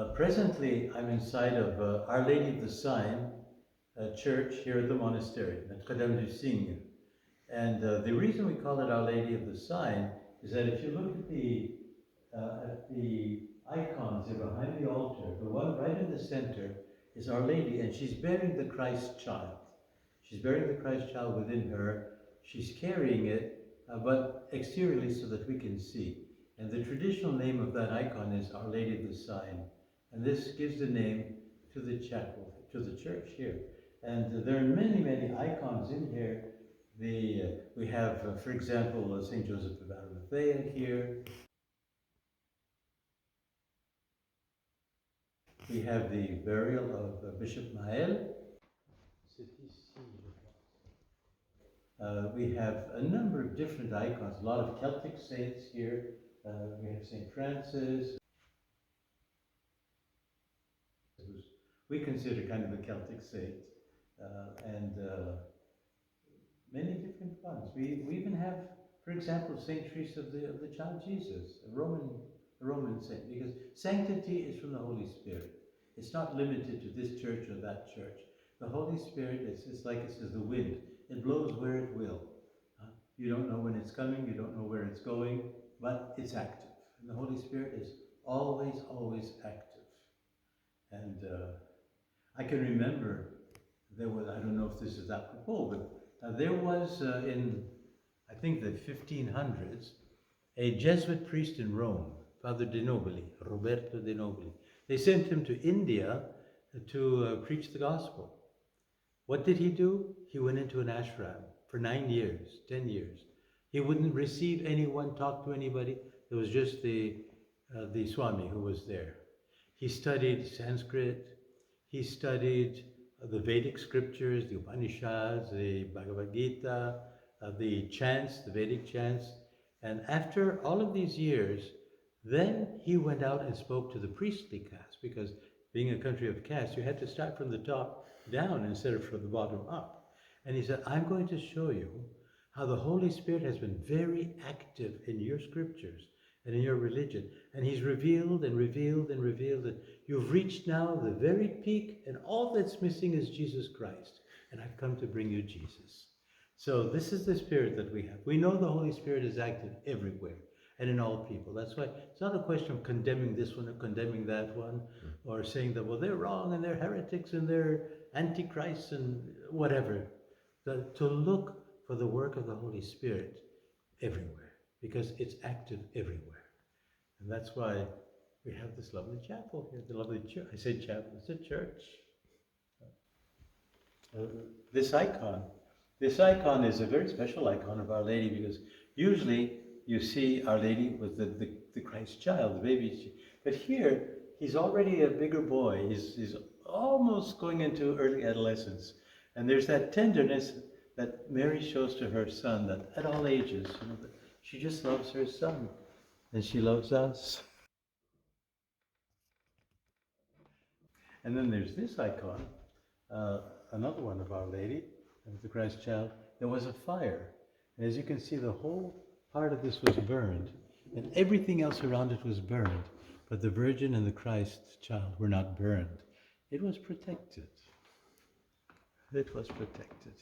Presently, I'm inside of Our Lady of the Sign church here at the Monastery, Notre-Dame du Cygne. And the reason we call it Our Lady of the Sign is that if you look at the icons here behind the altar, the one right in the center is Our Lady, and she's bearing the Christ child. She's bearing the Christ child within her. She's carrying it, but exteriorly so that we can see. And the traditional name of that icon is Our Lady of the Sign. And this gives the name to the chapel, to the church here. And there are many, many icons in here. We have, for example, St. Joseph of Arimathea here. We have the burial of Bishop Maël. We have a number of different icons, a lot of Celtic saints here. We have St. Francis, who we consider kind of a Celtic saint, and many different ones. We even have, for example, St. Teresa of the Child Jesus, a Roman saint, because sanctity is from the Holy Spirit. It's not limited to this church or that church. The Holy Spirit, it's like it says, the wind. It blows where it will. You don't know when it's coming, you don't know where it's going, but it's active. And the Holy Spirit is always, always active. And I can remember there was, I don't know if this is apropos, but there was in, I think the 1500s, a Jesuit priest in Rome, Father De Nobili, Roberto De Nobili. They sent him to India to preach the gospel. What did he do? He went into an ashram for 9 years, 10 years. He wouldn't receive anyone, talk to anybody. It was just the Swami who was there. He studied Sanskrit. He studied the Vedic scriptures, the Upanishads, the Bhagavad Gita, the chants, the Vedic chants. And after all of these years, then he went out and spoke to the priestly caste, because being a country of caste, you had to start from the top down instead of from the bottom up. And he said, I'm going to show you how the Holy Spirit has been very active in your scriptures and in your religion. And he's revealed and revealed and revealed that you've reached now the very peak, and all that's missing is Jesus Christ. And I've come to bring you Jesus. So this is the spirit that we have. We know the Holy Spirit is active everywhere and in all people. That's why it's not a question of condemning this one or condemning that one, or saying that, well, they're wrong and they're heretics and they're antichrists and whatever. To look for the work of the Holy Spirit everywhere, because it's active everywhere. And that's why we have this lovely chapel here, the lovely church. I say chapel, it's a church. This icon is a very special icon of Our Lady, because usually you see Our Lady with the Christ child, the baby. But here, he's already a bigger boy. He's almost going into early adolescence. And there's that tenderness that Mary shows to her son, that at all ages, that she just loves her son, and she loves us. And then there's this icon, another one of Our Lady, of the Christ child. There was a fire. And as you can see, the whole part of this was burned, and everything else around it was burned. But the Virgin and the Christ child were not burned. It was protected. It was protected.